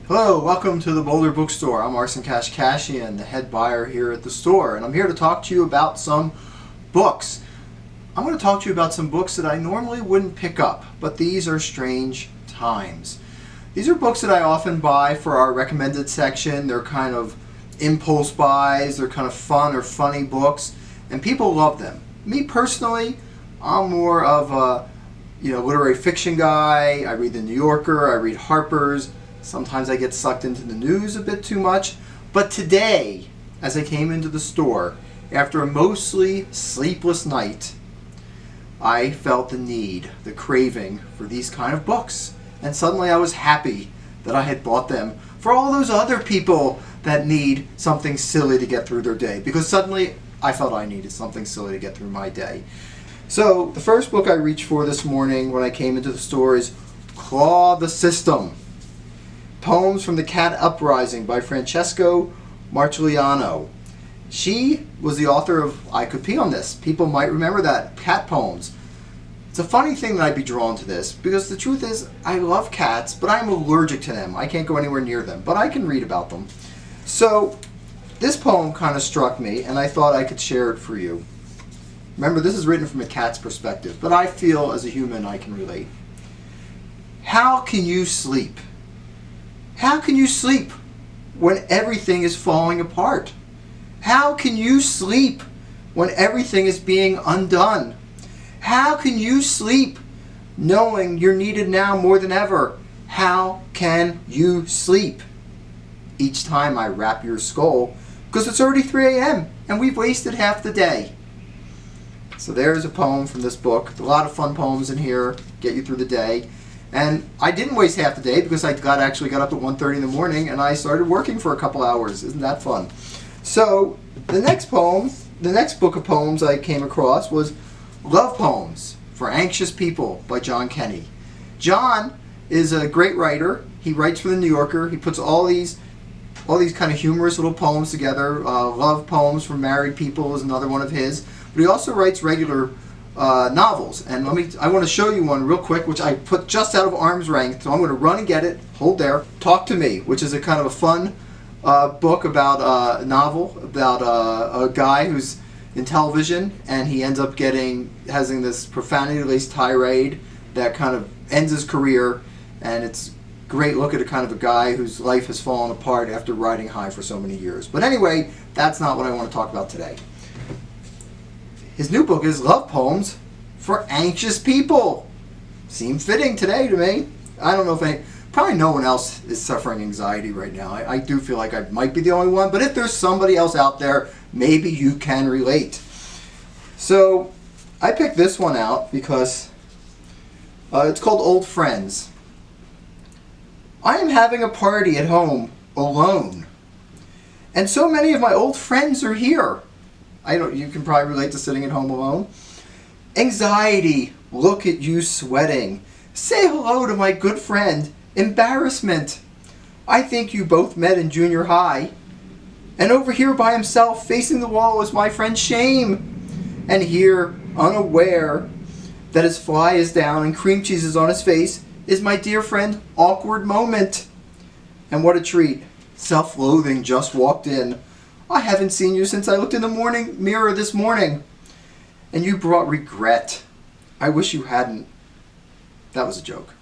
Hello, welcome to the Boulder Bookstore. I'm Arsen Kashian, the head buyer here at the store, and I'm here to talk to you about some books. I'm going to talk to you about some books that I normally wouldn't pick up, but these are strange times. These are books that I often buy for our recommended section. They're kind of impulse buys, they're kind of fun or funny books, and people love them. Me personally, I'm more of a literary fiction guy. I read the New Yorker, I read Harper's. Sometimes I get sucked into the news a bit too much. But today, as I came into the store, after a mostly sleepless night, I felt the need, the craving for these kind of books. And suddenly I was happy that I had bought them for all those other people that need something silly to get through their day. Because suddenly I felt I needed something silly to get through my day. So the first book I reached for this morning when I came into the store is Claw the System. Poems from the Cat Uprising by Francesco Marciuliano. She was the author of I Could Pee on This. People might remember that. Cat poems. It's a funny thing that I'd be drawn to this because the truth is I love cats, but I'm allergic to them. I can't go anywhere near them, but I can read about them. So this poem kind of struck me and I thought I could share it for you. Remember, this is written from a cat's perspective, but I feel as a human I can relate. How can you sleep? How can you sleep when everything is falling apart? How can you sleep when everything is being undone? How can you sleep knowing you're needed now more than ever? How can you sleep? Each time I wrap your skull, because it's already 3 a.m. and we've wasted half the day. So there's a poem from this book. A lot of fun poems in here, get you through the day. And I didn't waste half the day because I actually got up at 1:30 in the morning and I started working for a couple hours. Isn't that fun? So the next book of poems I came across was Love Poems for Anxious People by John Kenny. John is a great writer. He writes for the New Yorker. He puts all these kind of humorous little poems together. Love Poems for Married People is another one of his. But he also writes regular novels, and I want to show you one real quick which I put just out of arm's length, so I'm going to run and get it. Hold there. Talk to Me, which is a kind of a fun book about a novel about a guy who's in television and he ends up having this profanity-laced tirade that kind of ends his career, and it's a great look at a kind of a guy whose life has fallen apart after riding high for so many years. But anyway, that's not what I want to talk about today. His new book is Love Poems for Anxious People. Seemed fitting today to me. I don't know if probably no one else is suffering anxiety right now. I do feel like I might be the only one, but if there's somebody else out there, maybe you can relate. So I picked this one out because it's called Old Friends. I am having a party at home alone, and so many of my old friends are here. You can probably relate to sitting at home alone. Anxiety, look at you sweating. Say hello to my good friend, Embarrassment. I think you both met in junior high. And over here by himself, facing the wall, is my friend Shame. And here, unaware that his fly is down and cream cheese is on his face, is my dear friend, Awkward Moment. And what a treat. Self-loathing just walked in. I haven't seen you since I looked in the mirror this morning. And you brought regret. I wish you hadn't. That was a joke.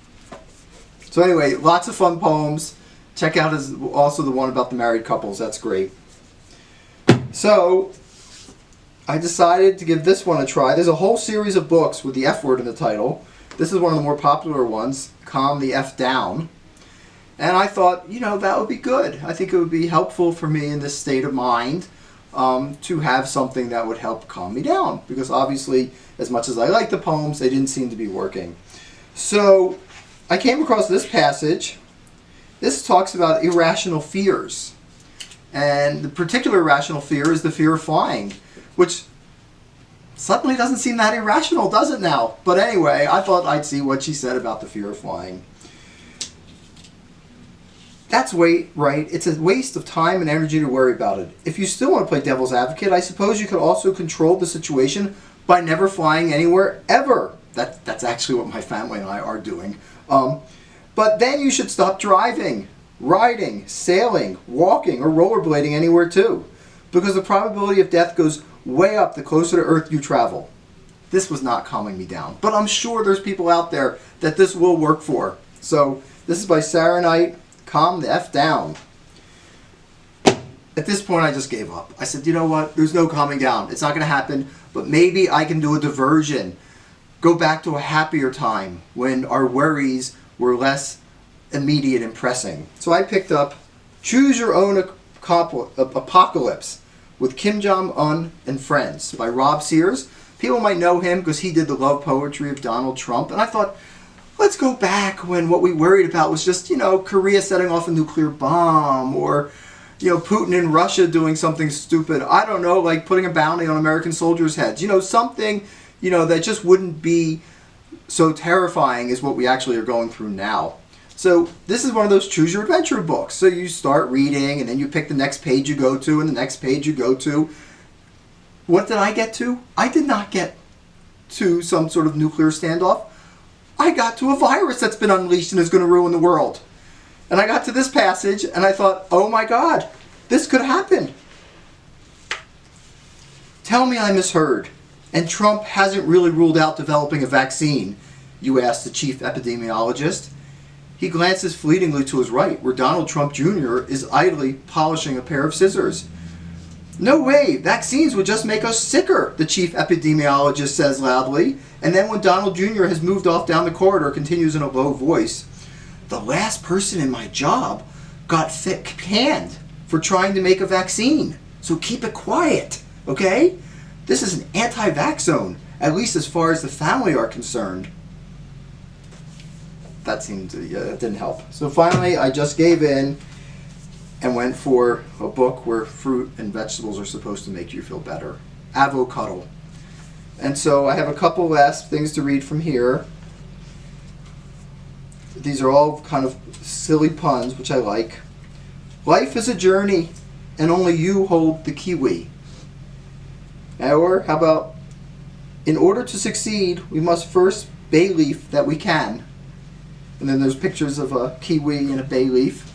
So anyway, lots of fun poems. Check out also the one about the married couples. That's great. So I decided to give this one a try. There's a whole series of books with the F word in the title. This is one of the more popular ones, Calm the F Down. And I thought, that would be good. I think it would be helpful for me in this state of mind to have something that would help calm me down. Because obviously, as much as I like the poems, they didn't seem to be working. So I came across this passage. This talks about irrational fears. And the particular irrational fear is the fear of flying, which suddenly doesn't seem that irrational, does it now? But anyway, I thought I'd see what she said about the fear of flying. That's right. It's a waste of time and energy to worry about it. If you still want to play devil's advocate, I suppose you could also control the situation by never flying anywhere ever. That's actually what my family and I are doing. But then you should stop driving. riding, sailing, walking, or rollerblading anywhere too, because the probability of death goes way up the closer to Earth you travel. This was not calming me down, but I'm sure there's people out there that this will work for. So this is by Sarah Knight, Calm the F Down. At this point I just gave up. I said, you know what, there's no calming down. It's not going to happen, but maybe I can do a diversion. Go back to a happier time when our worries were less immediate and pressing. So I picked up Choose Your Own Apocalypse with Kim Jong-un and Friends by Rob Sears. People might know him because he did the love poetry of Donald Trump. And I thought, let's go back when what we worried about was just, Korea setting off a nuclear bomb, or, Putin in Russia doing something stupid. I don't know, like putting a bounty on American soldiers' heads. Something, that just wouldn't be so terrifying as what we actually are going through now. So this is one of those choose your adventure books. So you start reading and then you pick the next page you go to and the next page you go to. What did I get to? I did not get to some sort of nuclear standoff. I got to a virus that's been unleashed and is going to ruin the world. And I got to this passage and I thought, oh my God, this could happen. Tell me I misheard. And Trump hasn't really ruled out developing a vaccine, you asked the chief epidemiologist. He glances fleetingly to his right, where Donald Trump Jr. is idly polishing a pair of scissors. No way, vaccines would just make us sicker, the chief epidemiologist says loudly. And then when Donald Jr. has moved off down the corridor, continues in a low voice, the last person in my job got canned for trying to make a vaccine. So keep it quiet, okay? This is an anti-vax zone, at least as far as the family are concerned. That seemed to, that didn't help. So finally, I just gave in and went for a book where fruit and vegetables are supposed to make you feel better. Avocado. And so I have a couple last things to read from here. These are all kind of silly puns, which I like. Life is a journey, and only you hold the kiwi. Or how about, in order to succeed, we must first bay leaf that we can. And then there's pictures of a kiwi and a bay leaf.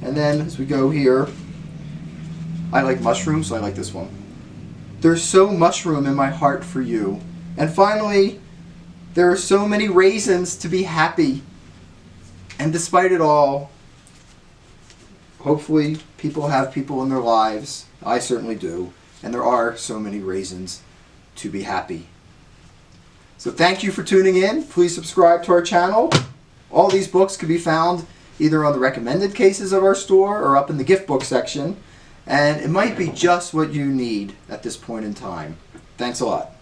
And then as we go here, I like mushrooms, so I like this one. There's so mushroom in my heart for you. And finally, there are so many reasons to be happy. And despite it all, hopefully people have people in their lives. I certainly do. And there are so many reasons to be happy. So thank you for tuning in. Please subscribe to our channel. All these books can be found either on the recommended cases of our store or up in the gift book section. And it might be just what you need at this point in time. Thanks a lot.